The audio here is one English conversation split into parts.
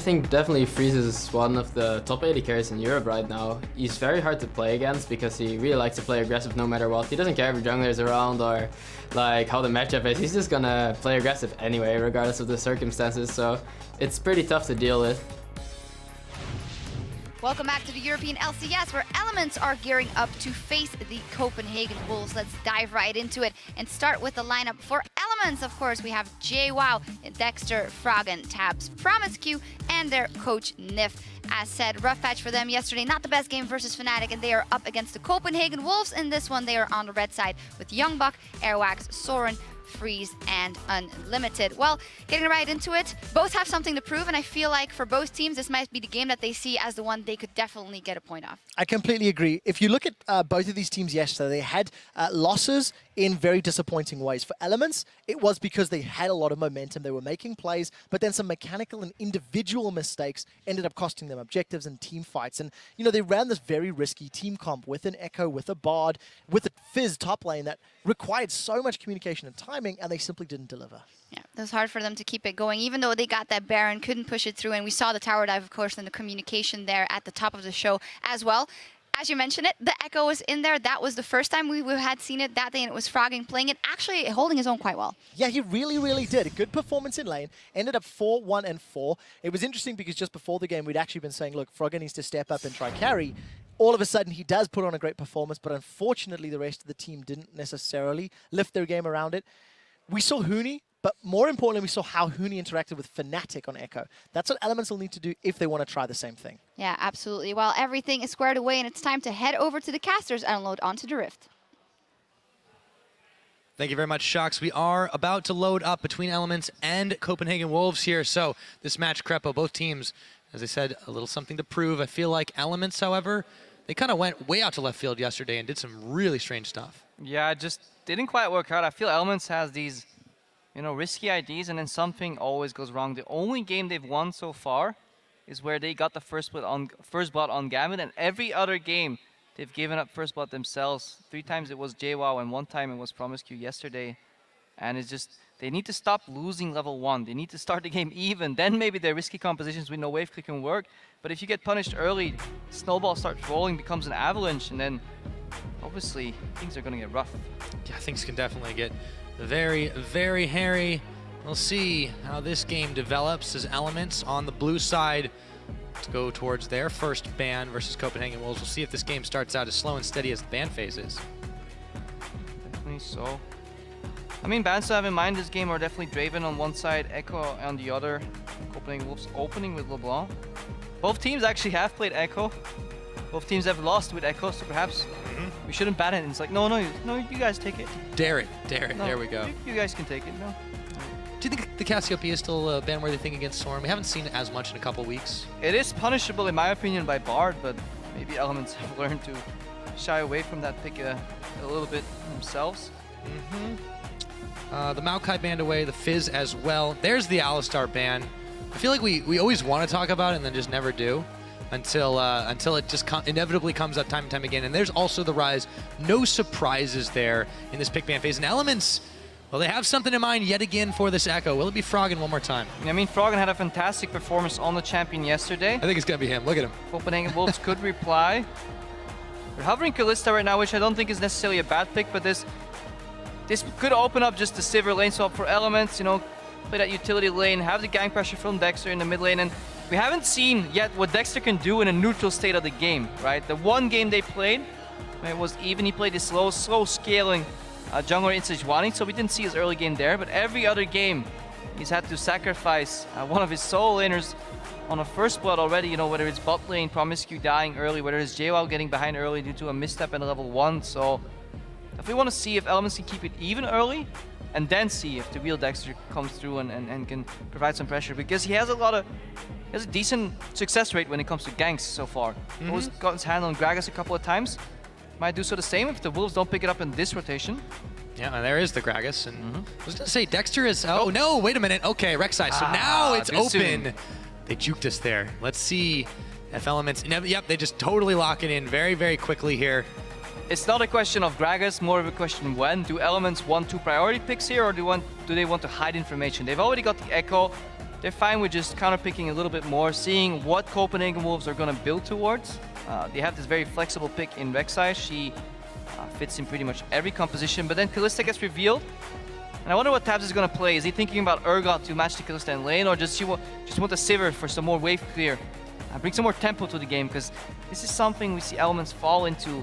think definitely Freeze is one of the top 80 carries in Europe right now. He's very hard to play against because he really likes to play aggressive no matter what. He doesn't care if the jungler is around or like how the matchup is. He's just gonna play aggressive anyway, regardless of the circumstances. So it's pretty tough to deal with. Welcome back to the European LCS, where Elements are gearing up to face the Copenhagen Wolves. Let's dive right into it and start with the lineup for Elements. Of course, we have JWoww, Dexter, Froggen, Tabs, Promiscu, and their coach Nif. As said, rough patch for them yesterday. Not the best game versus Fnatic, and they are up against the Copenhagen Wolves. In this one, they are on the red side with Youngbuck, Airwax, Soren, Freeze, and Unlimited. Well, getting right into it, both have something to prove, and I feel like for both teams, this might be the game that they see as the one they could definitely get a point off. I completely agree. If you look at both of these teams yesterday, they had losses in very disappointing ways. For Elements, it was because they had a lot of momentum. They were making plays, but then some mechanical and individual mistakes ended up costing them objectives and team fights. And, you know, they ran this very risky team comp with an Echo, with a Bard, with a Fizz top lane that required so much communication and timing, and they simply didn't deliver. Yeah, it was hard for them to keep it going, even though they got that Baron, couldn't push it through, and we saw the tower dive, of course, and the communication there at the top of the show as well. As you mentioned it, the Echo was in there. That was the first time we had seen it that day, and it was Froggen playing it, actually holding his own quite well. Yeah, he really, really did. A good performance in lane. Ended up 4-1-4. It was interesting because just before the game, we'd actually been saying, look, Froggen needs to step up and try carry. All of a sudden, he does put on a great performance, but unfortunately, the rest of the team didn't necessarily lift their game around it. We saw Huni, but more importantly, we saw how Huni interacted with Fnatic on Echo. That's what Elements will need to do if they want to try the same thing. Yeah, absolutely. Well, everything is squared away, and it's time to head over to the casters and load onto the Rift. Thank you very much, Shocks. We are about to load up between Elements and Copenhagen Wolves here. So this match, Crepo, both teams, as I said, a little something to prove. I feel like Elements, however, they kind of went way out to left field yesterday and did some really strange stuff. Yeah, it just didn't quite work out. I feel Elements has these, you know, risky IDs, and then something always goes wrong. The only game they've won so far is where they got the first blood on Gambit, and every other game they've given up first blood themselves. 3 times it was JWoww, and 1 time it was Promiscu yesterday. And it's just, they need to stop losing level 1. They need to start the game even. Then maybe their risky compositions with no wave click can work. But if you get punished early, snowball starts rolling, becomes an avalanche, and then obviously things are going to get rough. Yeah, things can definitely get very, very hairy. We'll see how this game develops as Elements on the blue side to go towards their first ban versus Copenhagen Wolves. We'll see if this game starts out as slow and steady as the ban phase is. Definitely so. I mean, bans to have in mind this game are definitely Draven on one side, Echo on the other. Copenhagen Wolves opening with LeBlanc. Both teams actually have played Echo. Both teams have lost with Echo, so perhaps we shouldn't ban it. And it's like, no, you guys take it. Dare it, no, there we go. You guys can take it, no. Do you think the Cassiopeia is still a ban-worthy thing against Soren? We haven't seen it as much in a couple weeks. It is punishable, in my opinion, by Bard, but maybe Elements have learned to shy away from that pick a little bit themselves. The Maokai banned away, the Fizz as well. There's the Alistar ban. I feel like we always want to talk about it and then just never do until it just inevitably comes up time and time again. And there's also the Rise. No surprises there in this pick ban phase. And Elements, well, they have something in mind yet again for this Echo. Will it be Froggen one more time? I mean, Froggen had a fantastic performance on the champion yesterday. I think it's going to be him. Look at him. Copenhagen Wolves could reply. They're hovering Kalista right now, which I don't think is necessarily a bad pick, but this could open up just the Sivir lane swap for Elements, you know, play that utility lane, have the gank pressure from Dexter in the mid lane, and we haven't seen yet what Dexter can do in a neutral state of the game, right? The one game they played, it was even, he played this slow scaling jungler in Sejuani, so we didn't see his early game there, but every other game he's had to sacrifice one of his solo laners on a first blood already, you know, whether it's bot lane, Promiscu dying early, whether it's JWoww getting behind early due to a misstep at level 1, so if we want to see if Elements can keep it even early, and then see if the real Dexter comes through and can provide some pressure, because he has a decent success rate when it comes to ganks so far. Always got his hand on Gragas a couple of times. Might do so the same if the Wolves don't pick it up in this rotation. Yeah, there is the Gragas, and I was going to say Dexter is. Oh no! Wait a minute. Okay, Rek'Sai. So now it's open. Soon. They juked us there. Let's see if Elements. Yep, they just totally lock it in very, very quickly here. It's not a question of Gragas, more of a question when. Do Elements want 2 priority picks here, or do they want to hide information? They've already got the Echo. they're fine with just counter-picking a little bit more, seeing what Copenhagen Wolves are going to build towards. They have this very flexible pick in Rek'Sai. She fits in pretty much every composition, but then Kalista gets revealed. And I wonder what Tabs is going to play. Is he thinking about Urgot to match the Kalista in lane, or just want the Sivir for some more wave clear? Bring some more tempo to the game, because this is something we see Elements fall into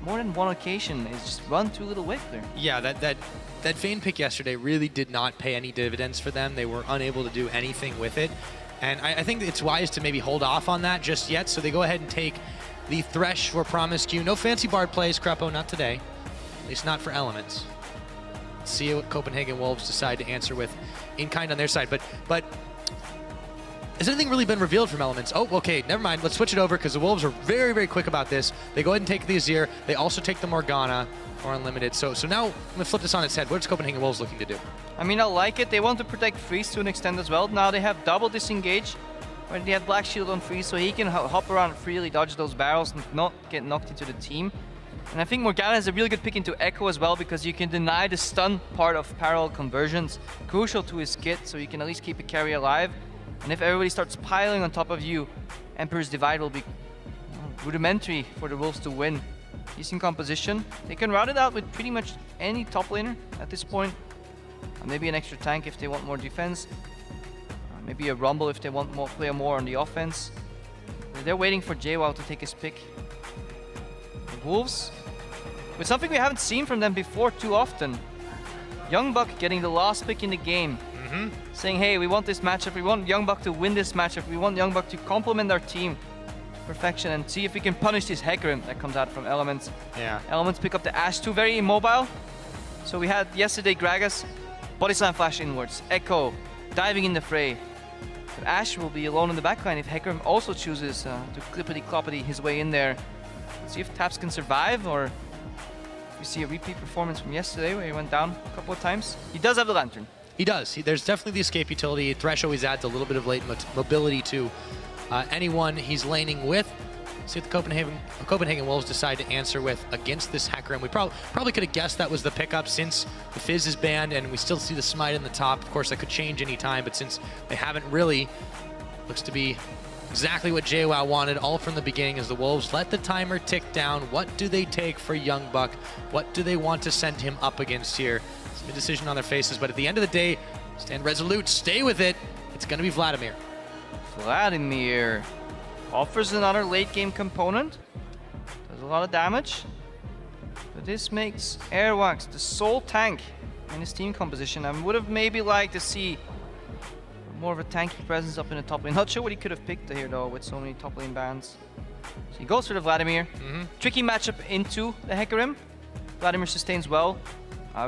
more than one occasion, is just run too little wave clear. Yeah, that Vayne pick yesterday really did not pay any dividends for them. They were unable to do anything with it. And I think it's wise to maybe hold off on that just yet, so they go ahead and take the Thresh for Promiscu. No fancy Bard plays, Crepo, not today. At least not for Elements. Let's see what Copenhagen Wolves decide to answer with in kind on their side. But has anything really been revealed from Elements? Oh, okay, never mind. Let's switch it over, because the Wolves are very, very quick about this. They go ahead and take the Azir. They also take the Morgana or Unlimited. So now I'm going to flip this on its head. What's Copenhagen Wolves looking to do? I mean, I like it. They want to protect Freeze to an extent as well. Now they have double disengage, where they have Black Shield on Freeze, so he can hop around freely, dodge those barrels, and not get knocked into the team. And I think Morgana is a really good pick into Echo as well, because you can deny the stun part of parallel conversions. Crucial to his kit, so you can at least keep a carry alive. And if everybody starts piling on top of you, Emperor's Divide will be rudimentary for the Wolves to win. Decent composition. They can route it out with pretty much any top laner at this point. Maybe an extra tank if they want more defense. Maybe a Rumble if they want more, play more on the offense. They're waiting for JWoww to take his pick. The Wolves, with something we haven't seen from them before too often. Youngbuck getting the last pick in the game. Saying, hey, we want this matchup. We want Youngbuck to win this matchup. We want Youngbuck to complement our team to perfection and see if we can punish this Hecarim that comes out from Elements. Yeah. Elements pick up the Ashe 2, very immobile. So we had yesterday Gragas, Body Slam flash inwards, Echo diving in the fray. But Ashe will be alone in the backline if Hecarim also chooses to clippity-cloppity his way in there. Let's see if Taps can survive, or if we see a repeat performance from yesterday where he went down a couple of times. He does have the Lantern. He does. There's definitely the escape utility. Thresh always adds a little bit of late mobility to anyone he's laning with. See what the Copenhagen Wolves decide to answer with against this Hecarim. We probably could have guessed that was the pickup, since the Fizz is banned and we still see the Smite in the top. Of course, that could change any time, but since they haven't really, looks to be exactly what JWoww wanted all from the beginning, as the Wolves let the timer tick down. What do they take for Youngbuck? What do they want to send him up against here? It's a decision on their faces, but at the end of the day, stand resolute, stay with it. It's going to be Vladimir. Vladimir offers another late game component. Does a lot of damage. But this makes Airwax the sole tank in his team composition. I would have maybe liked to see more of a tanky presence up in the top lane. Not sure what he could have picked here though, with so many top lane bans. So he goes for the Vladimir. Tricky matchup into the Hecarim. Vladimir sustains well.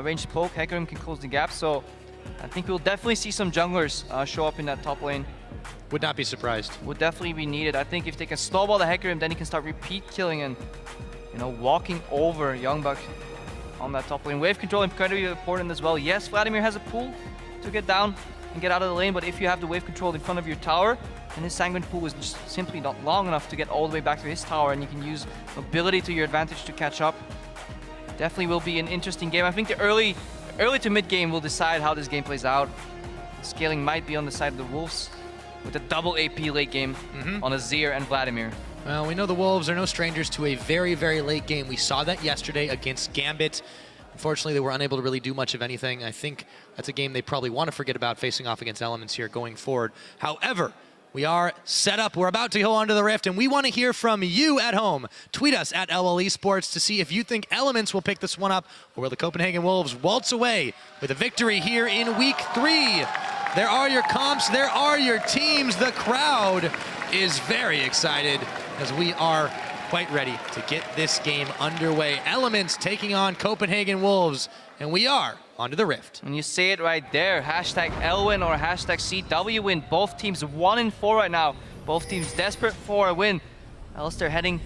Ranged poke, Hecarim can close the gap. So I think we'll definitely see some junglers show up in that top lane. Would not be surprised. Would definitely be needed. I think if they can snowball the Hecarim, then he can start repeat killing and, you know, walking over Youngbuck on that top lane. Wave control incredibly important as well. Yes, Vladimir has a pool to get down and get out of the lane, but if you have the wave control in front of your tower, then his Sanguine pool is just simply not long enough to get all the way back to his tower, and you can use mobility to your advantage to catch up. Definitely will be an interesting game. I think the early to mid game will decide how this game plays out. Scaling might be on the side of the Wolves, with a double AP late game on Azir and Vladimir. Well, we know the Wolves are no strangers to a very, very late game. We saw that yesterday against Gambit. Unfortunately, they were unable to really do much of anything. I think that's a game they probably want to forget about facing off against Elements here going forward. However, we are set up. We're about to go onto the Rift, and we want to hear from you at home. Tweet us at LL Esports to see if you think Elements will pick this one up, or will the Copenhagen Wolves waltz away with a victory here in Week 3. There are your comps, there are your teams. The crowd is very excited as we are quite ready to get this game underway. Elements taking on Copenhagen Wolves, and we are onto the Rift. And you see it right there, hashtag Lwin or hashtag CW win. Both teams 1-4 right now. Both teams desperate for a win. Alistair heading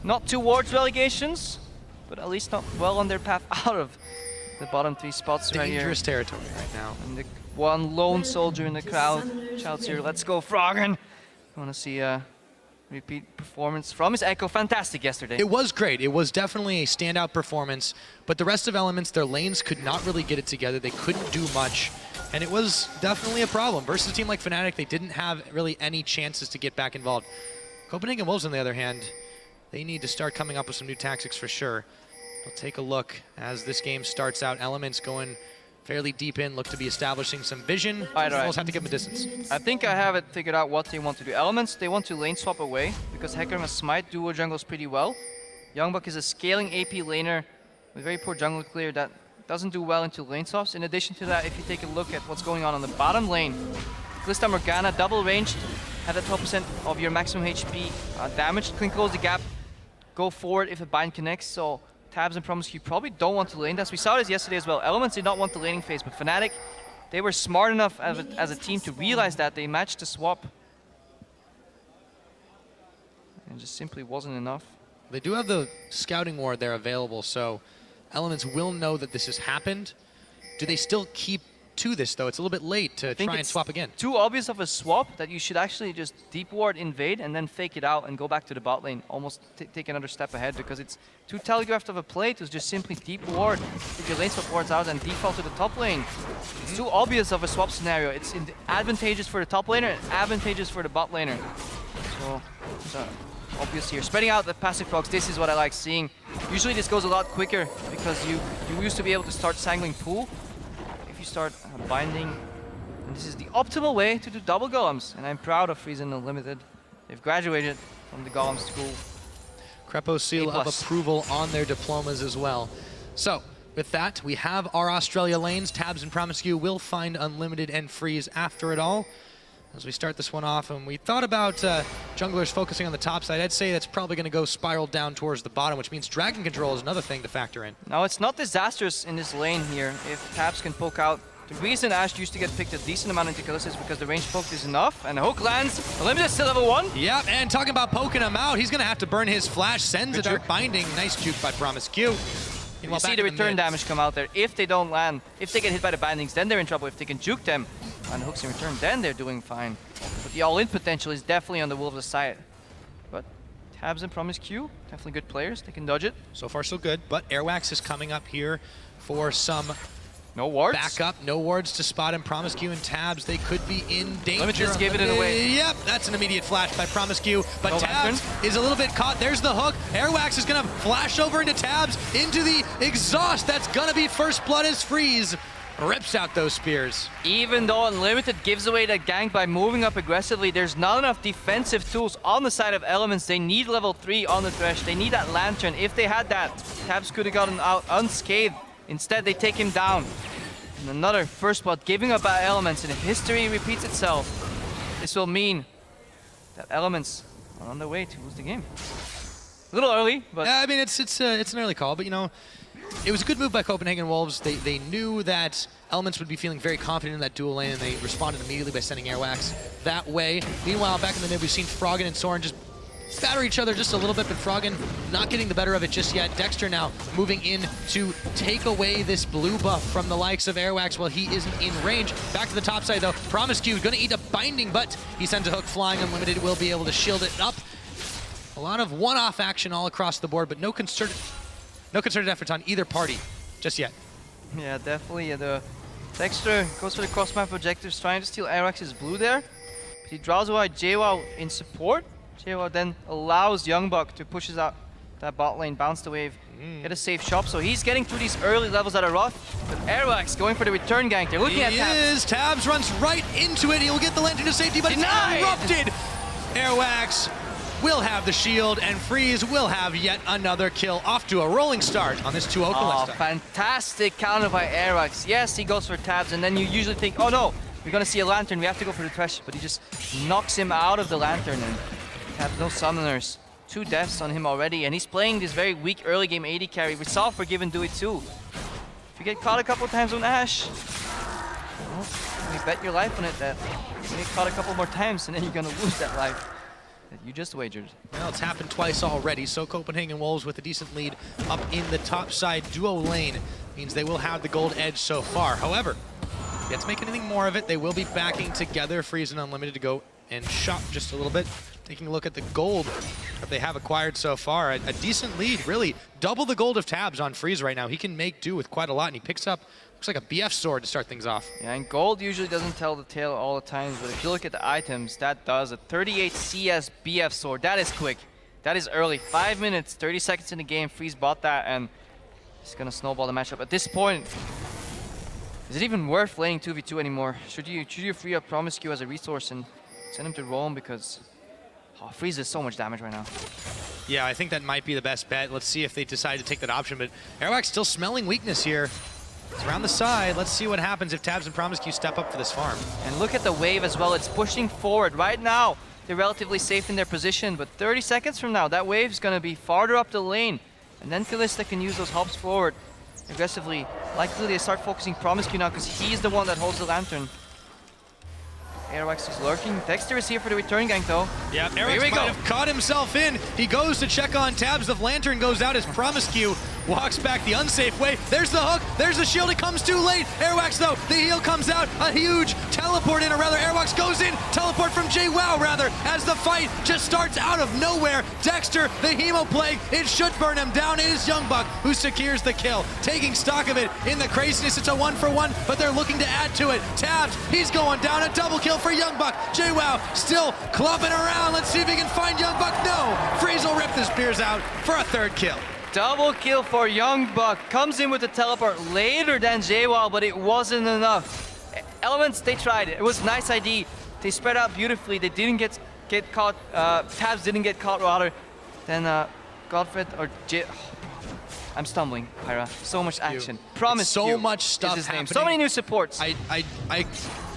not towards relegations, but at least not well on their path out of the bottom 3 spots right here. Dangerous territory right now. And the one lone soldier in the crowd shouts here, "Let's go, Froggen!" I want to see a repeat performance from his Echo. Fantastic yesterday. It was great. It was definitely a standout performance, but the rest of Elements, their lanes could not really get it together. They couldn't do much. And it was definitely a problem. Versus a team like Fnatic, they didn't have really any chances to get back involved. Copenhagen Wolves, on the other hand, they need to start coming up with some new tactics for sure. We'll take a look as this game starts out. Elements going fairly deep in, look to be establishing some vision. Wolves have to give them a distance. I think I have it figured out what they want to do. Elements, they want to lane swap away because Hecarim has Smite, duo jungles pretty well. Youngbuck is a scaling AP laner with very poor jungle clear that doesn't do well into lane swaps. In addition to that, if you take a look at what's going on the bottom lane, Kalista Morgana, double ranged, have a 12% of your maximum HP damaged, can close the gap, go forward if a bind connects. So Tabs and Promiscu probably don't want to lane this. We saw this yesterday as well. Elements did not want the laning phase, but Fnatic, they were smart enough as a team to realize that. They matched the swap. And it just simply wasn't enough. They do have the scouting ward there available, so Elements will know that this has happened. Do they still keep to this, though? It's a little bit late to try and swap again. Too obvious of a swap that you should actually just deep ward invade and then fake it out and go back to the bot lane. Almost take another step ahead, because it's too telegraphed of a play to just simply deep ward, get your lane swap wards out and default to the top lane. It's too obvious of a swap scenario. It's advantageous for the top laner and advantageous for the bot laner. So obvious here. Spreading out the passive procs, this is what I like seeing. Usually this goes a lot quicker because you used to be able to start sangling pool. If you start binding, and this is the optimal way to do double golems. And I'm proud of Friesen Unlimited. They've graduated from the golem school. Crepo seal of approval on their diplomas as well. So with that, we have our Australia lanes. Tabs and Promiscu will find Unlimited and Freeze after it all. As we start this one off, and we thought about junglers focusing on the top side, I'd say that's probably going to go spiral down towards the bottom, which means dragon control is another thing to factor in. Now, it's not disastrous in this lane here if Tabs can poke out. The reason Ashe used to get picked a decent amount into Kalista is because the range poke is enough, and the hook lands. Unlimited still level 1. Yep, and talking about poking him out, he's going to have to burn his flash, sends it out binding. Nice juke by Promiscu. You see the return damage come out there. If they don't land, if they get hit by the bindings, then they're in trouble. If they can juke them on hooks in return, then they're doing fine. But the all-in potential is definitely on the Wolves' side. But Tabs and Promiscu, definitely good players. They can dodge it. So far, so good. But Airwax is coming up here for some no wards. Backup. No wards to spot him. Promiscu and Tabs, they could be in danger. Let me just give it away. Yep, that's an immediate flash by Promiscu. But no Tabs is a little bit caught. There's the hook. Airwax is going to flash over into Tabs, into the exhaust. That's going to be first blood as Freeze rips out those spears. Even though Unlimited gives away that gank by moving up aggressively, there's not enough defensive tools on the side of Elements. They need level 3 on the Thresh. They need that Lantern. If they had that, Tabs could have gotten out unscathed. Instead, they take him down. And another first blood giving up by Elements. And if history repeats itself, this will mean that Elements are on their way to lose the game. A little early, but... Yeah, I mean, it's an early call, but you know, it was a good move by Copenhagen Wolves. They knew that Elements would be feeling very confident in that dual lane, and they responded immediately by sending Airwax that way. Meanwhile, back in the mid, we've seen Froggen and Soren just batter each other just a little bit, but Froggen not getting the better of it just yet. Dexter now moving in to take away this blue buff from the likes of Airwax while he isn't in range. Back to the top side, though. Promiscu going to eat a binding, but he sends a hook flying. Unlimited will be able to shield it up. A lot of one-off action all across the board, but no concerted efforts on either party just yet. Yeah, definitely. The Dexter goes for the cross-map objectives, trying to steal Airwax's blue there. But he draws away JWoww in support. JWoww then allows Youngbuck to push out that bot lane, bounce the wave, get a safe shot. So he's getting through these early levels that are rough. But Airwax going for the return gank. They're looking at Tabs. Tabs runs right into it. He'll get the lantern to safety, but Denied. It's interrupted. Airwax will have the shield, and Freeze will have yet another kill. Off to a rolling start on this 2-0 Kalista. Fantastic counter by Airwax. Yes, he goes for Tabs, and then you usually think, oh no, we're gonna see a lantern, we have to go for the Thresh, but he just knocks him out of the lantern, and Tabs, no summoners. 2 deaths on him already, and he's playing this very weak early game AD carry. We saw Forgiven do it too. If you get caught a couple times on Ashe, well, you bet your life on it that you get caught a couple more times, and then you're gonna lose that life that you just wagered. Well, it's happened twice already, so Copenhagen Wolves with a decent lead up in the top side duo lane means they will have the gold edge so far. However, yet to make anything more of it, they will be backing together. Freeze and Unlimited to go and shop just a little bit. Taking a look at the gold that they have acquired so far, a decent lead, really. Double the gold of Tabs on Freeze right now. He can make do with quite a lot, and he picks up Looks like a BF sword to start things off. Yeah, and gold usually doesn't tell the tale all the times, but if you look at the items, that does. A 38 CS BF sword, that is quick. That is early. 5 minutes, 30 seconds in the game. Freeze bought that, and it's gonna snowball the matchup. At this point, is it even worth laning 2v2 anymore? Should you free up Promiscu as a resource and send him to roam, because Freeze does so much damage right now. Yeah, I think that might be the best bet. Let's see if they decide to take that option, but Airwax still smelling weakness here. It's around the side. Let's see what happens if Tabs and Promiscu step up for this farm. And look at the wave as well. It's pushing forward. Right now, they're relatively safe in their position, but 30 seconds from now, that wave's going to be farther up the lane. And then Kalista can use those hops forward aggressively. Likely they start focusing Promiscu now because he's the one that holds the lantern. Airwax is lurking. Dexter is here for the return gank though. Yeah, Airwax might have caught himself in. He goes to check on Tabs. The lantern goes out as Promiscu walks back the unsafe way. There's the hook. There's the shield. It comes too late. Airwax though, the heal comes out. A huge teleport in, or rather Airwax goes in. Teleport from JWoww rather, as the fight just starts out of nowhere. Dexter, the Hemo Plague, it should burn him down. It is Youngbuck who secures the kill. Taking stock of it in the craziness. It's a 1-for-1, but they're looking to add to it. Tabs, he's going down. A double kill for Youngbuck. JWoww still clubbing around. Let's see if he can find Youngbuck. No! Freeze will rip the spears out for a third kill. Double kill for Youngbuck. Comes in with the teleport later than JWoww, but it wasn't enough. Elements, they tried it. It was nice ID. They spread out beautifully. They didn't get caught. Tabs didn't get caught rather. Then Godfred or I'm stumbling, Pyra. So much action. Promise so you much stuff is his name. happening. So many new supports.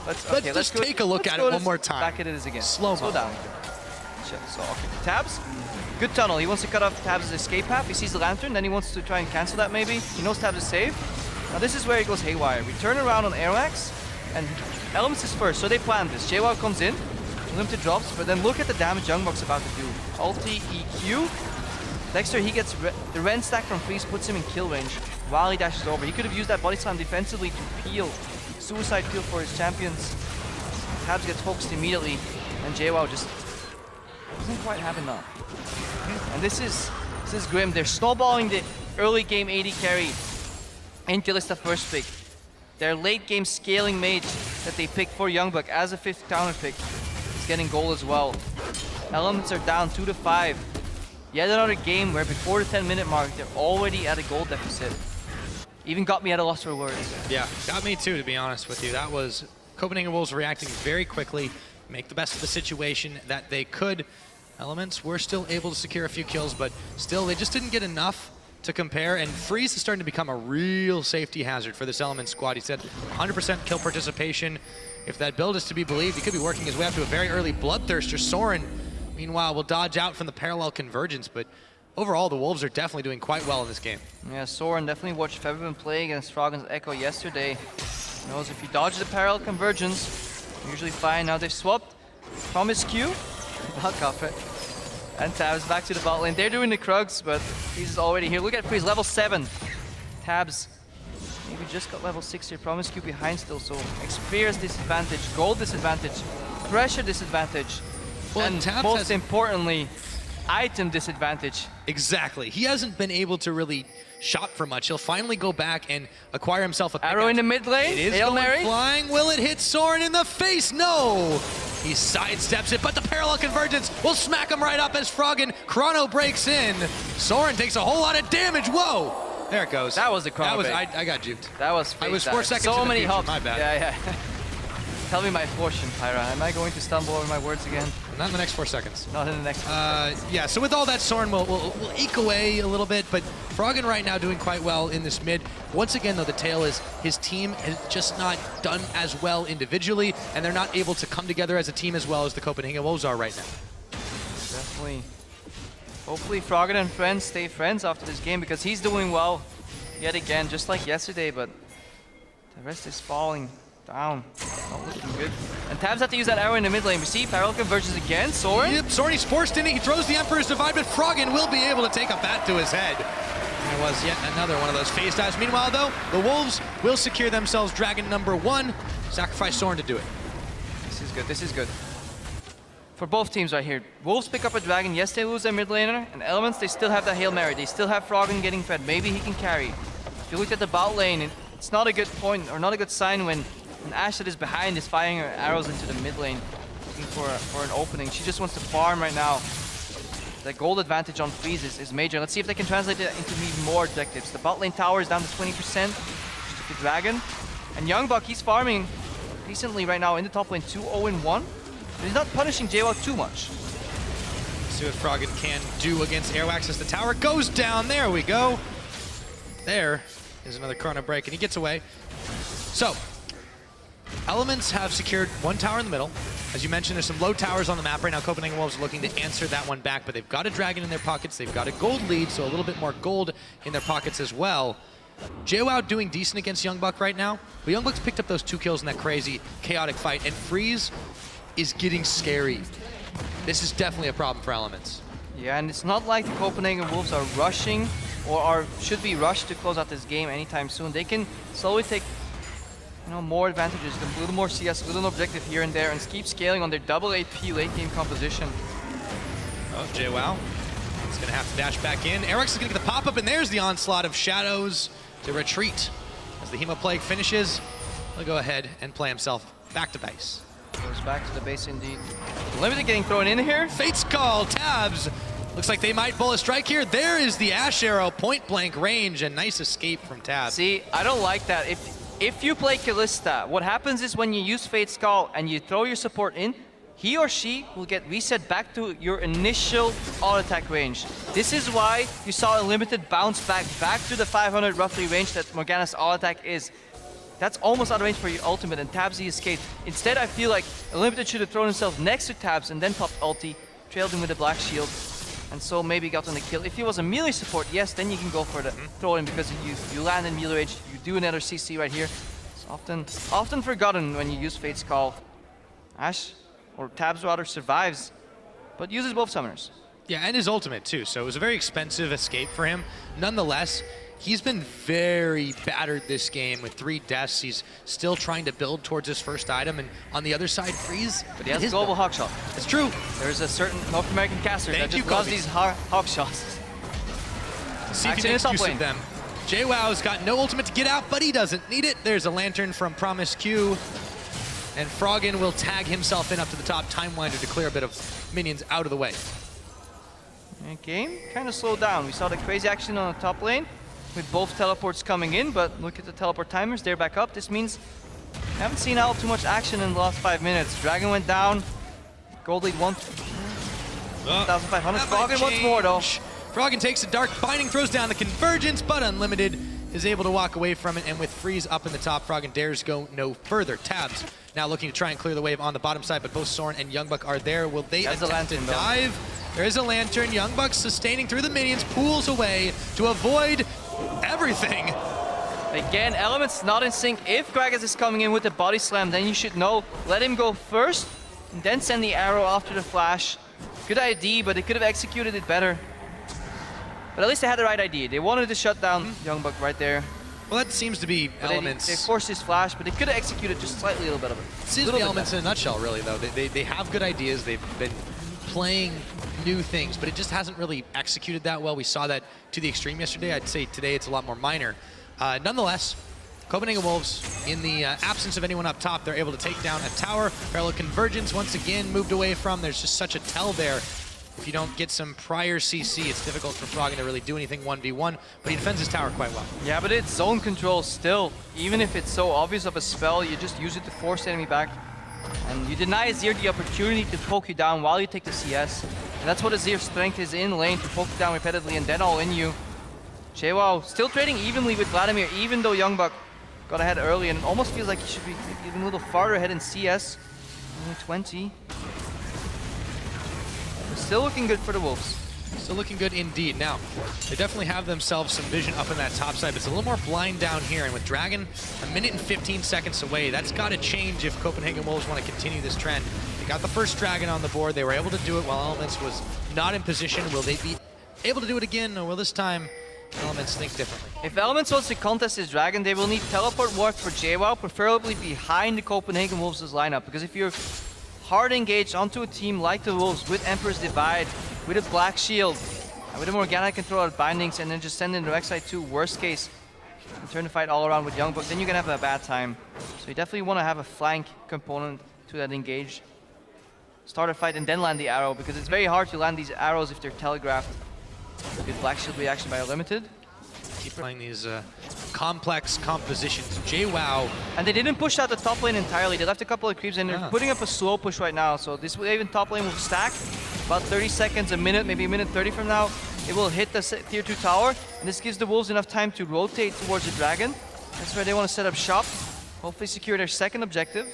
Let's just take a look at it one more time. Back at it again. Slow down. So, okay. Tabs, good tunnel. He wants to cut off Tabs' escape path. He sees the lantern, then he wants to try and cancel that maybe. He knows Tabs is safe. Now this is where he goes haywire. We turn around on Airwax, and Elements is first, so they plan this. JWoww comes in, limited drops, but then look at the damage Youngbuck's about to do. Ulti, EQ. Dexter, he gets the Ren stack from Freeze, puts him in kill range while he dashes over. He could have used that body slam defensively to peel. Suicide peel for his champions. Tabs gets focused immediately, and JWoww just doesn't quite have enough. And this is grim. They're snowballing the early game AD carry in Kalista first pick. Their late game scaling mage that they picked for Youngbuck as a 5th counter pick is getting gold as well. Elements are down 2-5. Yet another game where before the 10-minute mark, they're already at a gold deficit. Even got me at a loss for words. Yeah, got me too, to be honest with you. That was Copenhagen Wolves reacting very quickly, make the best of the situation that they could. Elements were still able to secure a few kills, but still they just didn't get enough to compare, and Freeze is starting to become a real safety hazard for this Element squad. He said 100% kill participation. If that build is to be believed, he could be working his way up to a very early Bloodthirster. Soren, meanwhile, will dodge out from the parallel convergence, but overall, the Wolves are definitely doing quite well in this game. Yeah, Soren definitely watched Feverbin play against Froggen's Echo yesterday. He knows if you dodge the parallel convergence, you're usually fine. Now they've swapped Promiscu, not Godfred, and Tabs back to the bot lane. They're doing the Krugs, but Freeze is already here. Look at Freeze, level 7. Tabs maybe just got level 6 here. Promiscu behind still, so experience disadvantage, gold disadvantage, pressure disadvantage, Well, and Tabs most importantly, item disadvantage. Exactly. He hasn't been able to really shot for much. He'll finally go back and acquire himself a Arrow in the mid lane. It is Hail going Mary. flying. Will it hit Soren in the face? No! He sidesteps it, but the parallel convergence will smack him right up as Froggen Chrono breaks in. Soren takes a whole lot of damage. Whoa! There it goes. That was the Chrono That was, bait. I got juked. That was I was 4 damage. seconds So in the many future. hops. My bad. Yeah. Tell me my fortune, Pyra. Am I going to stumble over my words again? Not in the next 4 seconds. Not in the next Yeah, so with all that, Soren will eke away a little bit, but Froggen right now doing quite well in this mid. Once again, though, the tale is his team has just not done as well individually, and they're not able to come together as a team as well as the Copenhagen Wolves are right now. Definitely. Hopefully Froggen and friends stay friends after this game, because he's doing well yet again, just like yesterday, but the rest is falling down. Not looking good. And Tabs had to use that arrow in the mid lane. We see parallel converges again. Soren? Yep, Soren, he's forced in it. He throws the Emperor's Divide, but Froggen will be able to take a bat to his head. And it was yet another one of those phase dives. Meanwhile, though, the Wolves will secure themselves Dragon number 1. Sacrifice Soren to do it. This is good. This is good. For both teams right here. Wolves pick up a Dragon. Yes, they lose their mid laner. And Elements, they still have that Hail Mary. They still have Froggen getting fed. Maybe he can carry. If you look at the bot lane, it's not a good point or not a good sign when Ashe that is behind is firing her arrows into the mid lane, looking for an opening. She just wants to farm right now. The gold advantage on Freeze is major. Let's see if they can translate it into even more objectives. The bot lane tower is down to 20%. Just took the dragon. And Youngbuck, he's farming decently right now in the top lane, 2-0-1. But he's not punishing JWoww too much. Let's see what Froggen can do against Airwax as the tower goes down. There we go. There is another chrono break, and he gets away. So, Elements have secured one tower in the middle. As you mentioned, there's some low towers on the map right now. Copenhagen Wolves are looking to answer that one back, but they've got a dragon in their pockets. They've got a gold lead, so a little bit more gold in their pockets as well. JWoww doing decent against Youngbuck right now, but Youngbuck's picked up those 2 kills in that crazy, chaotic fight, and Freeze is getting scary. This is definitely a problem for Elements. Yeah, and it's not like the Copenhagen Wolves are rushing or should be rushed to close out this game anytime soon. They can slowly take more advantages, a little more CS, a little objective here and there, and keep scaling on their double AP late game composition. Oh, JWoww is going to have to dash back in. Eric's is going to get the pop-up, and there's the onslaught of shadows to retreat. As the Hemoplague finishes, he'll go ahead and play himself back to base. Goes back to the base indeed. Limited getting thrown in here. Fate's Call, Tabs. Looks like they might pull a strike here. There is the Ashe arrow, point blank range, and nice escape from Tabs. See, I don't like that. If you play Kalista, what happens is when you use Fate's Call and you throw your support in, he or she will get reset back to your initial auto attack range. This is why you saw a limited bounce back to the 500 roughly range that Morgana's auto attack is. That's almost out of range for your ultimate, and Tabsy escaped. Instead, I feel like Unlimited should have thrown himself next to Tabs and then popped ulti, trailed him with a black shield, and so maybe got on the kill. If he was a melee support, yes, then you can go for the throw in because you land in melee range, you do another CC right here. It's often forgotten when you use Fate's Call. Ashe, or Tabs rather, survives, but uses both summoners. Yeah, and his ultimate too, so it was a very expensive escape for him. Nonetheless, he's been very battered this game with 3 deaths. He's still trying to build towards his first item, and on the other side, Freeze. But he has a global hawk shot. It's true. There's a certain North American caster that just does these hawk shots. See if he makes use of them. JWoww's got no ultimate to get out, but he doesn't need it. There's a lantern from Promise Q, and Froggen will tag himself in up to the top time winder to clear a bit of minions out of the way. Game kind of slowed down. We saw the crazy action on the top lane with both teleports coming in, but look at the teleport timers, they're back up. This means we haven't seen all too much action in the last 5 minutes. Dragon went down, gold lead 1,500. Froggen once more though. Froggen takes a dark binding, throws down the convergence, but Unlimited is able to walk away from it, and with Freeze up in the top, Froggen dares go no further. Tabs now looking to try and clear the wave on the bottom side, but both Soren and Youngbuck are there. Will they attempt to dive? There is a lantern. Youngbuck sustaining through the minions, pulls away to avoid everything. Again, Elements not in sync. If Gragas is coming in with the body slam, then you should know. Let him go first, and then send the arrow after the flash. Good idea, but they could have executed it better. But at least they had the right idea. They wanted to shut down Youngbuck right there. Well, that seems to be Elements. They forced his flash, but they could have executed just slightly a little bit of it. Seems to be Elements in a nutshell, really, though. They have good ideas. They've been playing new things, but it just hasn't really executed that well. We saw that to the extreme yesterday. I'd say today it's a lot more minor. Nonetheless, Copenhagen Wolves, in the absence of anyone up top, they're able to take down a tower. Parallel Convergence once again moved away from. There's just such a tell there. If you don't get some prior CC, it's difficult for Froggen to really do anything 1v1, but he defends his tower quite well. Yeah, but it's zone control still. Even if it's so obvious of a spell, you just use it to force the enemy back. And you deny Azir the opportunity to poke you down while you take the CS. And that's what Azir's strength is in lane, to poke you down repetitively and then all in you. JWoww still trading evenly with Vladimir, even though Youngbuck got ahead early, and it almost feels like he should be even a little farther ahead in CS. Only 20. Still looking good for the Wolves. Still looking good indeed. Now, they definitely have themselves some vision up in that top side, but it's a little more blind down here. And with Dragon a minute and 15 seconds away, that's got to change if Copenhagen Wolves want to continue this trend. They got the first Dragon on the board. They were able to do it while Elements was not in position. Will they be able to do it again, or will this time Elements think differently? If Elements wants to contest his Dragon, they will need teleport warp for JWoww, preferably behind the Copenhagen Wolves' lineup. Because if you're hard engaged onto a team like the Wolves with Emperor's Divide, with a Black Shield, with a Morgana can throw out bindings and then just send in the Rek'Sai 2, worst case. and turn the fight all around with Youngbuck, then you're gonna have a bad time. So you definitely want to have a flank component to that engage. Start a fight and then land the arrow, because it's very hard to land these arrows if they're telegraphed. Good Black Shield reaction by a limited. Keep playing these complex compositions. JWoww. And they didn't push out the top lane entirely. They left a couple of creeps and they're putting up a slow push right now. So this wave in top lane will stack. About 30 seconds, a minute, maybe a minute 30 from now, it will hit the tier 2 tower. And this gives the Wolves enough time to rotate towards the dragon. That's where they want to set up shop. Hopefully secure their second objective.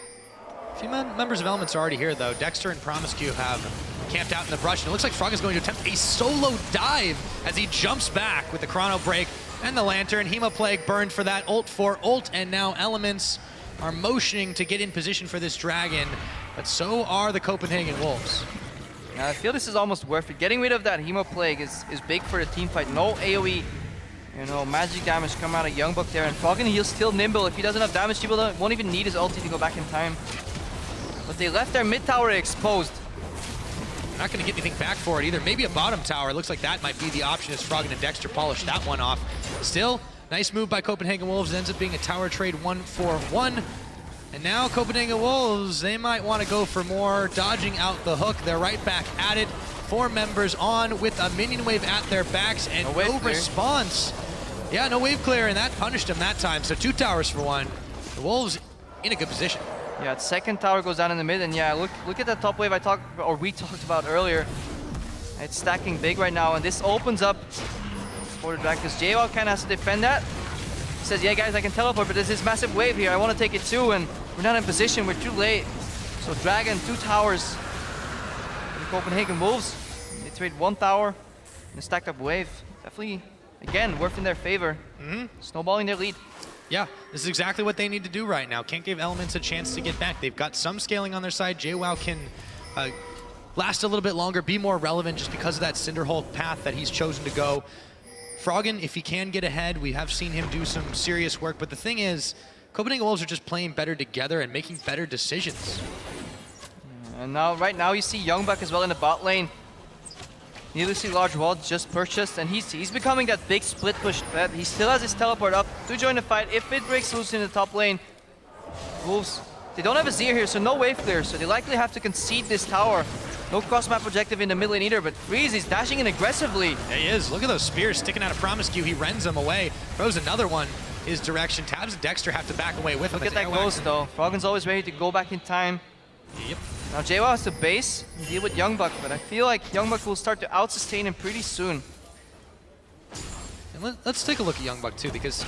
A few members of Elements are already here though. Dexter and Promiscu have camped out in the brush. And it looks like Frog is going to attempt a solo dive as he jumps back with the Chrono Break and the Lantern. Hemoplague burned for that ult for ult, and now Elements are motioning to get in position for this dragon, but so are the Copenhagen Wolves. Now I feel this is almost worth it. Getting rid of that Hemoplague is big for the team fight. No AoE, magic damage come out of Youngbuck there, and Froggen, he's still nimble. If he doesn't have damage, he won't even need his ulti to go back in time. But they left their mid tower exposed. Not going to get anything back for it either. Maybe a bottom tower. It looks like that might be the option as Froggen and Dexter polish that one off. Still, nice move by Copenhagen Wolves. It ends up being a tower trade 1-for-1. And now Copenhagen Wolves, they might want to go for more. Dodging out the hook. They're right back at it. 4 members on with a minion wave at their backs and no response. Yeah, no wave clear, and that punished them that time. So 2 towers for 1. The Wolves in a good position. Yeah, second tower goes down in the mid, and yeah, look at that top wave we talked about earlier. It's stacking big right now, and this opens up for the dragon, because JWoww kind of has to defend that. He says, yeah guys, I can teleport, but there's this massive wave here, I want to take it too, and we're not in position, we're too late. So dragon, 2 towers for the Copenhagen Wolves. They trade 1 tower and a stacked up wave. Definitely, again, worked in their favor. Snowballing their lead. Yeah, this is exactly what they need to do right now. Can't give Elements a chance to get back. They've got some scaling on their side. JWoww can last a little bit longer, be more relevant just because of that Cinderhold path that he's chosen to go. Froggen, if he can get ahead, we have seen him do some serious work. But the thing is, Copenhagen Wolves are just playing better together and making better decisions. And now, right now, you see Youngbuck as well in the bot lane. Needlessly large wall just purchased, and he's becoming that big split push threat. He still has his teleport up to join the fight. If it breaks loose in the top lane, Wolves, they don't have a Zir here, so no wave clear, so they likely have to concede this tower. No cross-map objective in the mid lane either, but Freeze is dashing in aggressively. Yeah, he is. Look at those spears sticking out of Promiscu. He rends them away, throws another one his direction. Tabs and Dexter have to back away with him. Look at that ghost though. Froggen's always ready to go back in time. Yep. Now JWoww has to base and deal with Youngbuck, but I feel like Youngbuck will start to out-sustain him pretty soon. And let's take a look at Youngbuck too, because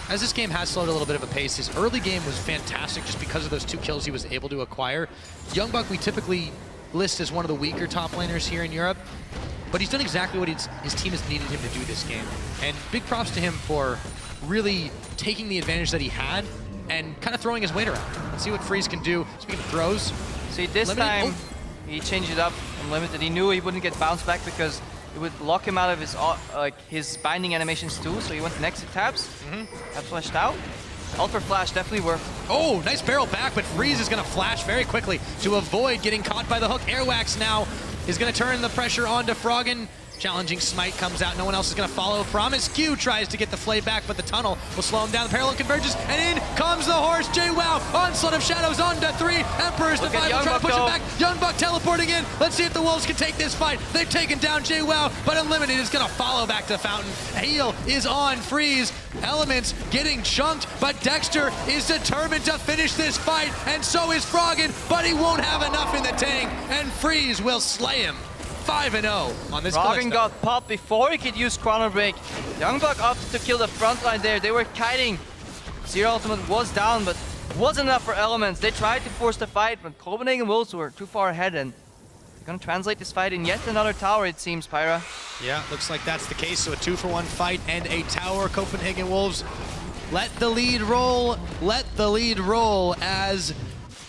as this game has slowed a little bit of a pace, his early game was fantastic just because of those 2 kills he was able to acquire. Youngbuck we typically list as one of the weaker top laners here in Europe, but he's done exactly what his team has needed him to do this game. And big props to him for really taking the advantage that he had and kind of throwing his weight around. Let's see what Freeze can do. Speaking of throws, see this time he changed it up and limited. He knew he wouldn't get bounced back because it would lock him out of his binding animations too, so he went next to Tabs. Tabs flashed out. Ultra Flash definitely worked. Oh, nice barrel back, but Freeze is going to flash very quickly to avoid getting caught by the hook. Airwax now is going to turn the pressure onto Froggen. Challenging Smite comes out. No one else is going to follow. Promiscu tries to get the flay back, but the tunnel will slow him down. The parallel converges, and in comes the horse. JWoww, Onslaught of Shadows onto 3. Emperor's Defiant trying to push him back. Youngbuck teleporting in. Let's see if the Wolves can take this fight. They've taken down JWoww, but Unlimited is going to follow back to Fountain. Heal is on Freeze. Elements getting chunked, but Dexter is determined to finish this fight, and so is Froggen, but he won't have enough in the tank, and Freeze will slay him. 5-0 on this Froggen got popped before he could use Chrono Break. Youngbuck opted to kill the front line there. They were kiting. Zero Ultimate was down, but wasn't enough for Elements. They tried to force the fight, but Copenhagen Wolves were too far ahead, and they're gonna translate this fight in yet another tower, it seems, Pyra. Yeah, looks like that's the case. So a 2-for-1 fight and a tower. Copenhagen Wolves let the lead roll. Let the lead roll as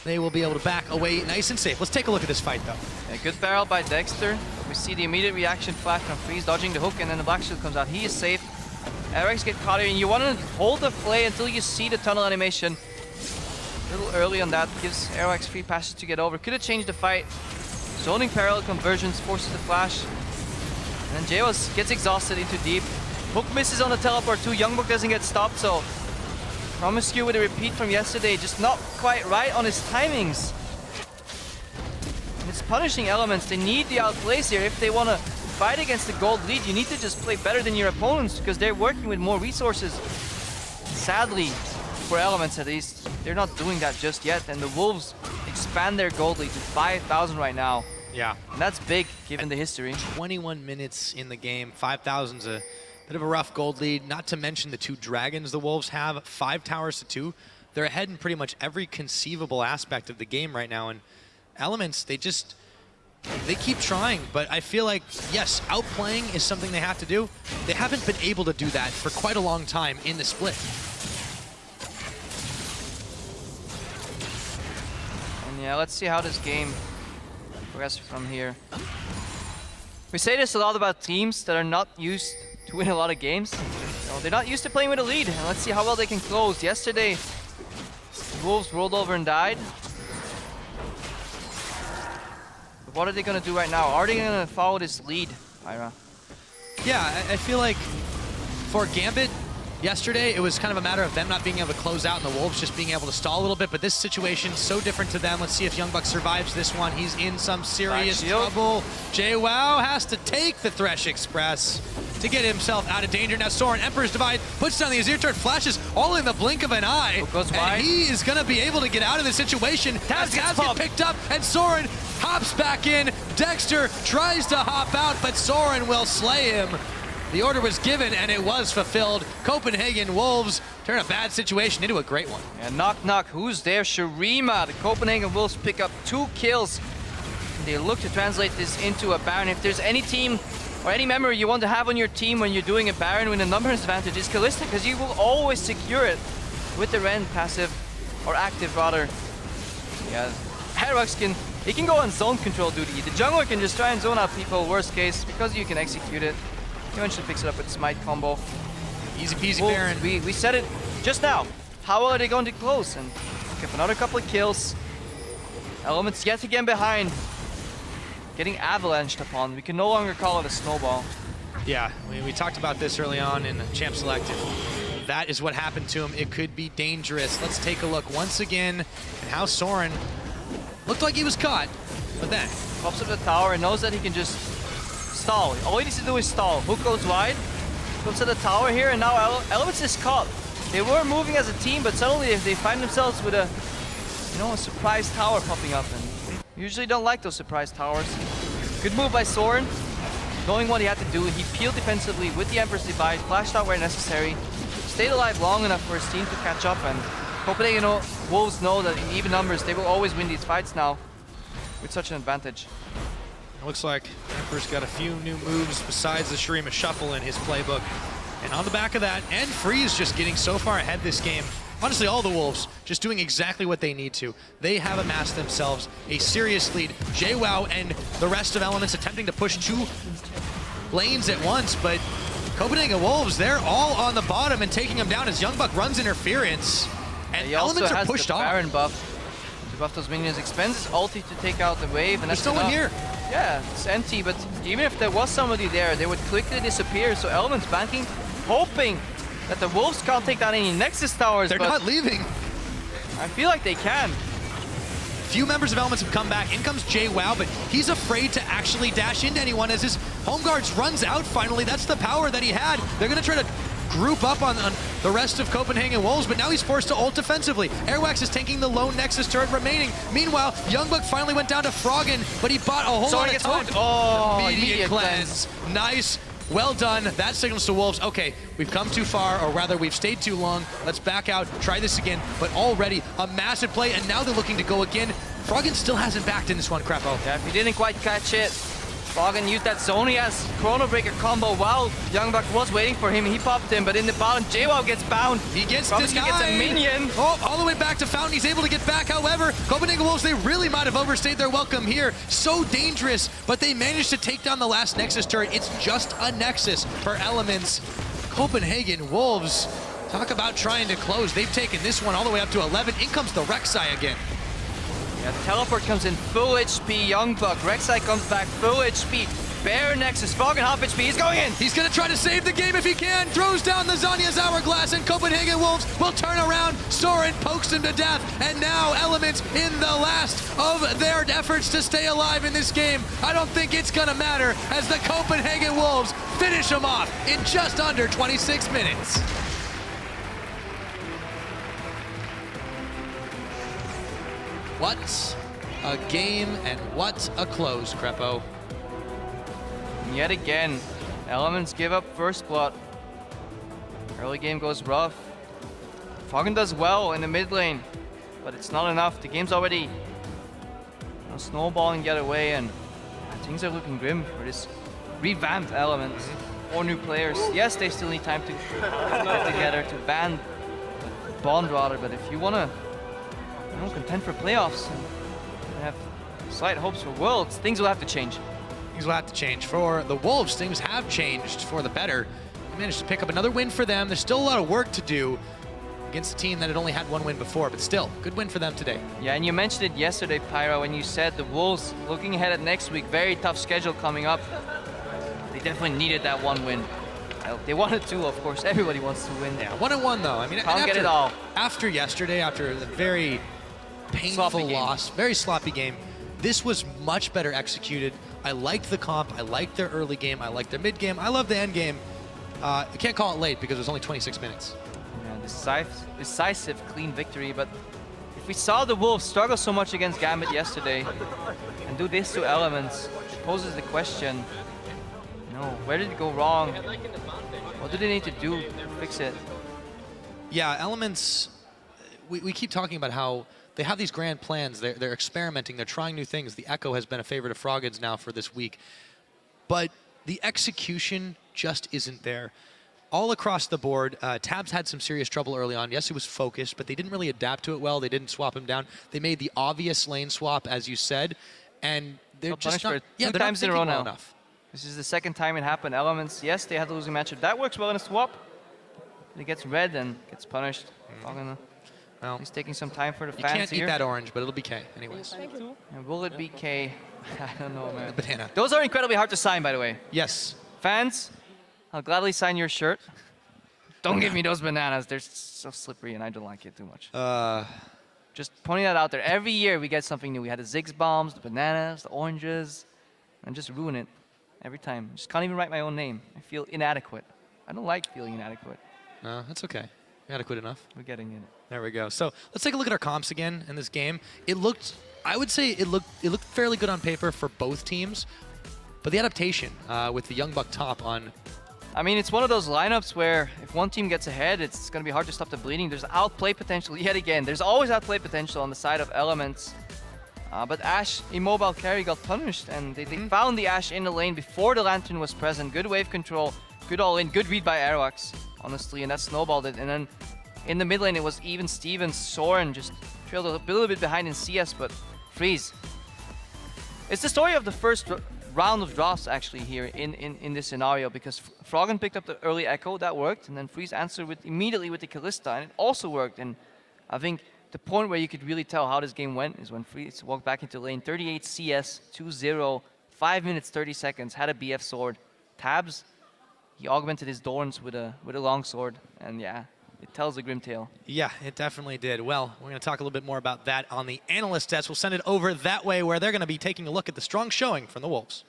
they will be able to back away nice and safe. Let's take a look at this fight, though. A good barrel by Dexter. We see the immediate reaction flash from Freeze, dodging the hook, and then the Black Shield comes out. He is safe. Eric's get caught here, and you want to hold the play until you see the tunnel animation. A little early on that, gives Eric's free passage to get over. Could have changed the fight. Zoning parallel conversions forces the flash. And then JWoww gets exhausted into deep. Hook misses on the teleport too. Youngbuck doesn't get stopped, so Promiscu with a repeat from yesterday, just not quite right on his timings. And it's punishing Elements. They need the outplays here. If they want to fight against the gold lead, you need to just play better than your opponents because they're working with more resources. Sadly, for Elements at least, they're not doing that just yet, and the Wolves expand their gold lead to 5,000 right now. Yeah. And that's big, given the history. 21 minutes in the game, 5,000's a bit of a rough gold lead, not to mention the 2 dragons the Wolves have, 5 towers to 2. They're ahead in pretty much every conceivable aspect of the game right now, and Elements, they keep trying, but I feel like, yes, outplaying is something they have to do. They haven't been able to do that for quite a long time in the split. And yeah, let's see how this game progresses from here. We say this a lot about teams that are not used to win a lot of games. They're not used to playing with a lead, and let's see how well they can close. Yesterday, the Wolves rolled over and died. But what are they going to do right now? Are they going to follow this lead, Ira? Yeah, I feel like for Gambit, yesterday, it was kind of a matter of them not being able to close out and the Wolves just being able to stall a little bit, but this situation so different to them. Let's see if Youngbuck survives this one. He's in some serious trouble. JWoww has to take the Thresh Express to get himself out of danger. Now Soren, Emperor's Divide, puts down the Azir turret, flashes all in the blink of an eye. Goes wide. And he is going to be able to get out of this situation. Taz gets picked up, and Soren hops back in. Dexter tries to hop out, but Soren will slay him. The order was given, and it was fulfilled. Copenhagen Wolves turn a bad situation into a great one. And knock knock, who's there? Shurima. The Copenhagen Wolves pick up 2 kills. And they look to translate this into a Baron. If there's any team or any member you want to have on your team when you're doing a Baron with a numbers advantage, it's Kalista, because you will always secure it with the Ren passive, or active rather. Yeah, Herwax he can go on zone control duty. The jungler can just try and zone out people, worst case, because you can execute it. He eventually picks it up with Smite combo. Easy peasy Wolves, Baron. we said it just now. How are they going to close? And pick up another couple of kills. Elements yet again behind. Getting avalanched upon. We can no longer call it a snowball. Yeah, we talked about this early on in Champ Select. If that is what happened to him, it could be dangerous. Let's take a look once again at how Soren looked like he was caught, but then Pops up the tower and knows that he can just stall. All he needs to do is stall. Hook goes wide, comes to the tower here, and now Elements is caught. They were moving as a team, but suddenly they find themselves with a surprise tower popping up. And usually don't like those surprise towers. Good move by Soren, knowing what he had to do. He peeled defensively with the Emperor's Divide, flashed out where necessary, stayed alive long enough for his team to catch up, and Copenhagen Wolves know that in even numbers, they will always win these fights now with such an advantage. it looks like Emperor's got a few new moves besides the Shurima Shuffle in his playbook. And on the back of that, and Freeze just getting so far ahead this game. Honestly, all the Wolves just doing exactly what they need to. They have amassed themselves a serious lead. JWoww and the rest of Elements attempting to push 2 lanes at once, but Copenhagen Wolves, they're all on the bottom and taking them down as Youngbuck runs interference. And he Elements also are has pushed the off. Baron buff to buff those minions. Expends his ulti to take out the wave, and There's that's no one enough. here. Yeah, it's empty, but even if there was somebody there, they would quickly disappear. So Elements banking, hoping that the Wolves can't take down any Nexus towers. They're but not leaving. I feel like they can. Few members of Elements have come back. In comes JWoww, but he's afraid to actually dash into anyone as his home guards runs out finally. That's the power that he had. They're going to try to group up on the rest of Copenhagen Wolves, but now he's forced to ult defensively. Airwax is taking the lone Nexus turret remaining. Meanwhile, Youngbuck finally went down to Froggen, but he bought a whole lot of time. Oh, Immediate cleanse. Nice. Well done. That signals to Wolves, okay, we've come too far, or rather we've stayed too long. Let's back out, try this again. But already a massive play, and now they're looking to go again. Froggen still hasn't backed in this one, Crapo. Yeah, if he didn't quite catch it, Froggen used that Zonia's Chrono Breaker combo while Youngbuck was waiting for him. He popped him, but in the bottom, JWoww gets bound. He gets Promiscu denied. gets a minion. Oh, all the way back to Fountain. He's able to get back. However, Copenhagen Wolves, they really might have overstayed their welcome here. So dangerous, but they managed to take down the last Nexus turret. It's just a Nexus for Elements. Copenhagen Wolves, talk about trying to close. They've taken this one all the way up to 11. In comes the Rek'Sai again. Yeah, Teleport comes in full HP, Youngbuck. Rek'Sai comes back full HP. Bare Nexus, Frog and half HP, he's going in! He's gonna try to save the game if he can, throws down the Zanya's Hourglass, and Copenhagen Wolves will turn around. Soren pokes him to death, and now Elements in the last of their efforts to stay alive in this game. I don't think it's gonna matter as the Copenhagen Wolves finish him off in just under 26 minutes. What a game and what a close, Crepo. Yet again, Elements give up first blood. Early game goes rough. Froggen does well in the mid lane, but it's not enough. The game's already snowballing the other way, and things are looking grim for this revamped Elements. 4 new players. Yes, they still need time to get together to bond rather, but if you want to contend for playoffs and have slight hopes for Worlds, things will have to change. Things will have to change. For the Wolves, things have changed for the better. They managed to pick up another win for them. There's still a lot of work to do against a team that had only had 1 win before, but still, good win for them today. Yeah, and you mentioned it yesterday, Pyra, when you said the Wolves, looking ahead at next week, very tough schedule coming up. They definitely needed that 1 win. They wanted to, of course. Everybody wants to win. Yeah, 1-1 though. I mean, can't get it all. After yesterday, after the very painful loss, very sloppy game, this was much better executed. I liked the comp, I liked their early game, I liked their mid game, I love the end game. I can't call it late because it was only 26 minutes. Yeah, decisive, clean victory, but if we saw the Wolves struggle so much against Gambit yesterday and do this to Elements, it poses the question, where did it go wrong? What do they need to do to fix it? Yeah, Elements, we keep talking about how they have these grand plans. They're experimenting. They're trying new things. The Echo has been a favorite of Froggen's now for this week. But the execution just isn't there. All across the board, Tabs had some serious trouble early on. Yes, he was focused, but they didn't really adapt to it well. They didn't swap him down. They made the obvious lane swap, as you said, and they're just not, two times in a row now. Enough. This is the second time it happened. Elements, yes, they had the losing matchup. That works well in a swap. He gets red and gets punished. Well, he's taking some time for the fans here. You can't eat that orange, but it'll be K anyways. And will it be K? I don't know, man. The banana. Those are incredibly hard to sign, by the way. Yes. Fans, I'll gladly sign your shirt. Don't give me those bananas. They're so slippery, and I don't like it too much. Just pointing that out there. Every year we get something new. We had the Ziggs bombs, the bananas, the oranges, and just ruin it every time. Just can't even write my own name. I feel inadequate. I don't like feeling inadequate. No, that's okay. Adequate enough. We're getting it. There we go. So let's take a look at our comps again in this game. It looked, I would say it looked fairly good on paper for both teams, but the adaptation with the Young Buck top on. I mean, it's one of those lineups where if one team gets ahead, it's going to be hard to stop the bleeding. There's outplay potential yet again. There's always outplay potential on the side of Elements. But Ashe, immobile carry, got punished, and they found the Ashe in the lane before the Lantern was present. Good wave control, good all-in, good read by Airwax, honestly, and that snowballed it. And then in the mid lane, it was even Stevens. Soren just trailed a little bit behind in CS, but Freeze. It's the story of the first round of drafts, actually, here in this scenario, because Froggen picked up the early Echo, that worked, and then Freeze answered immediately with the Kalista, and it also worked. And I think the point where you could really tell how this game went is when Freeze walked back into lane, 38 CS, 2-0, 5 minutes, 30 seconds, had a BF sword. Tabs, he augmented his Dorns with a long sword, and yeah, it tells a grim tale. Yeah, it definitely did. Well, we're going to talk a little bit more about that on the analyst desk. We'll send it over that way where they're going to be taking a look at the strong showing from the Wolves.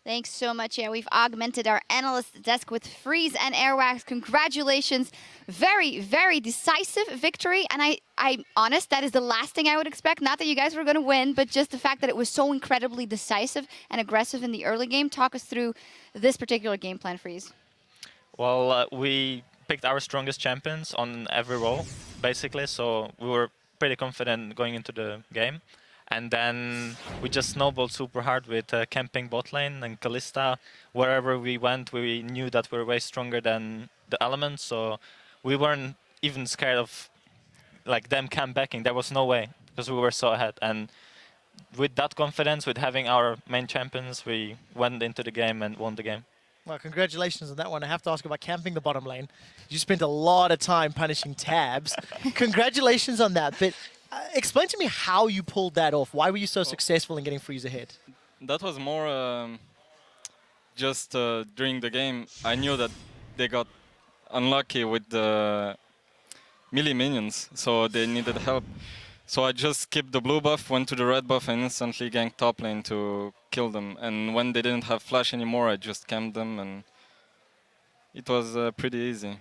Thanks so much. Yeah, we've augmented our analyst desk with Freeze and Airwax. Congratulations. Very, very decisive victory. And I'm honest, that is the last thing I would expect. Not that you guys were going to win, but just the fact that it was so incredibly decisive and aggressive in the early game. Talk us through this particular game plan, Freeze. Well, we picked our strongest champions on every role, basically. So we were pretty confident going into the game. And then we just snowballed super hard with camping bot lane and Kalista. Wherever we went, we knew that we were way stronger than the Elements, so we weren't even scared of like them camp backing. There was no way, because we were so ahead. And with that confidence, with having our main champions, we went into the game and won the game. Well, congratulations on that one. I have to ask about camping the bottom lane. You spent a lot of time punishing Tabs. Congratulations on that. But explain to me how you pulled that off. Why were you so successful in getting Freeze ahead? That was more just during the game, I knew that they got unlucky with the melee minions, so they needed help. So I just skipped the blue buff, went to the red buff, and instantly ganked top lane to kill them. And when they didn't have flash anymore, I just camped them, and it was pretty easy.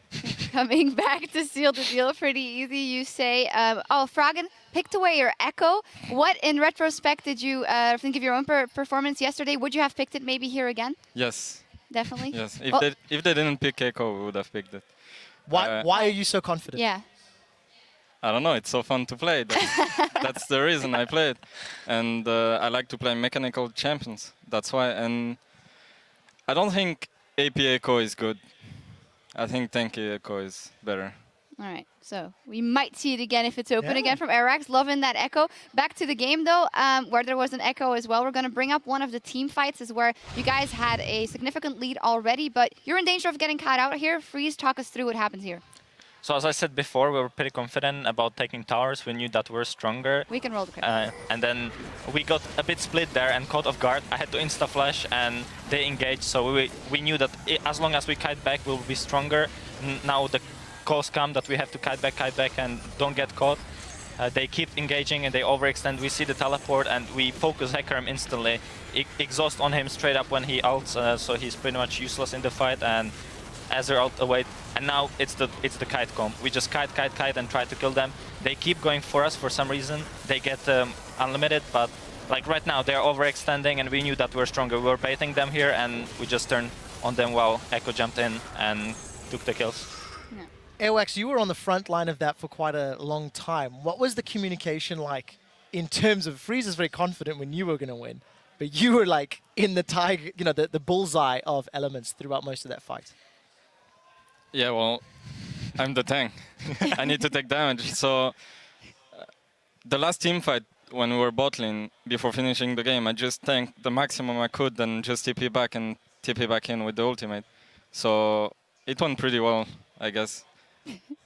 Coming back to seal the deal pretty easy, you say. Oh, Froggen picked away your Echo. What, in retrospect, did you think of your own performance yesterday? Would you have picked it maybe here again? Yes. Definitely? Yes. If they didn't pick Echo, we would have picked it. Why are you so confident? Yeah. I don't know, it's so fun to play. That's the reason I play it. And I like to play mechanical champions. That's why. And I don't think AP Echo is good. I think tanky Echo is better. All right, so we might see it again if it's open again from Arax. Loving that Echo. Back to the game, though, where there was an Echo as well. We're going to bring up one of the team fights is where you guys had a significant lead already, but you're in danger of getting caught out here. Freeze, talk us through what happens here. So as I said before, we were pretty confident about taking towers. We knew that we're stronger. We can roll the credit. And then we got a bit split there and caught off guard. I had to insta-flash and they engaged. So we knew that as long as we kite back, we'll be stronger. Now the calls come that we have to kite back and don't get caught. They keep engaging and they overextend. We see the teleport and we focus Hecarim instantly. Exhaust on him straight up when he ults, so he's pretty much useless in the fight. And Azir ult away, and now it's the kite comp. We just kite and try to kill them. They keep going for us for some reason. They get unlimited, but like right now they're overextending, and we knew that we're stronger. We were baiting them here, and we just turned on them while Echo jumped in and took the kills. Airwax, you were on the front line of that for quite a long time. What was the communication like in terms of Freeze is very confident when you were going to win, but you were like in the tiger, you know, the bullseye of Elements throughout most of that fight? Yeah, well, I'm the tank. I need to take damage. So the last team fight when we were bottling before finishing the game, I just tanked the maximum I could and just TP back and TP back in with the ultimate. So it went pretty well, I guess.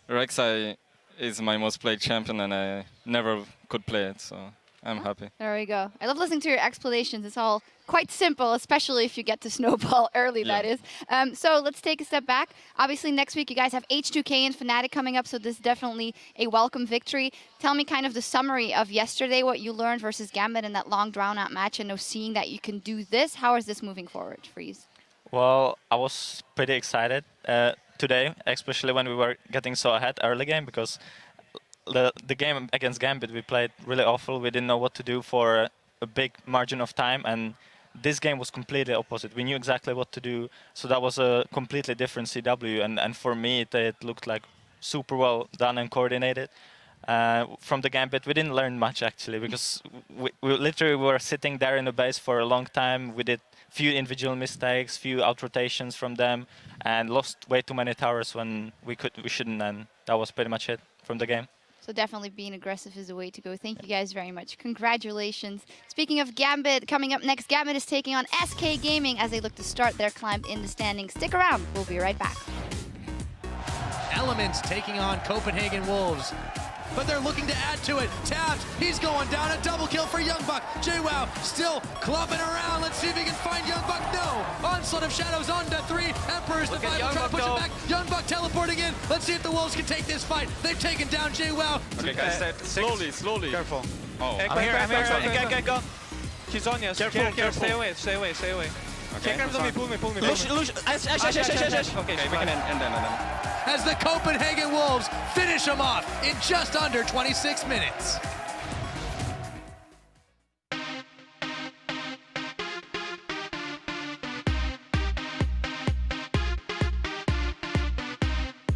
Rek'Sai is my most played champion and I never could play it, so I'm happy. There we go. I love listening to your explanations. It's all quite simple, especially if you get to snowball early, that is. So let's take a step back. Obviously, next week you guys have H2K and Fnatic coming up, so this is definitely a welcome victory. Tell me kind of the summary of yesterday, what you learned versus Gambit in that long, drawn-out match, and seeing that you can do this. How is this moving forward, Freeze? Well, I was pretty excited today, especially when we were getting so ahead early game, because the game against Gambit we played really awful. We didn't know what to do for a big margin of time, and this game was completely opposite. We knew exactly what to do, so that was a completely different CW, and for me it looked like super well done and coordinated. From the Gambit we didn't learn much actually, because we literally were sitting there in the base for a long time. We did few individual mistakes, few out rotations from them, and lost way too many towers when we shouldn't, and that was pretty much it from the game. So definitely being aggressive is the way to go. Thank you guys very much. Congratulations. Speaking of Gambit, coming up next, Gambit is taking on SK Gaming as they look to start their climb in the standings. Stick around. We'll be right back. Elements taking on Copenhagen Wolves. But they're looking to add to it. Tapped, he's going down, a double kill for Youngbuck. JWoww still clubbing around. Let's see if he can find Youngbuck. No! Onslaught of Shadows on to 3. Emperor's the 5 trying to push it back. Youngbuck teleporting in. Let's see if the Wolves can take this fight. They've taken down JWoww. Okay, guys, slowly. Careful. Oh. I'm here. Go. He's on you. Careful. Stay away. Okay. Pull me. Lush. Ash. Okay, we can end then. As the Copenhagen Wolves finish them off in just under 26 minutes.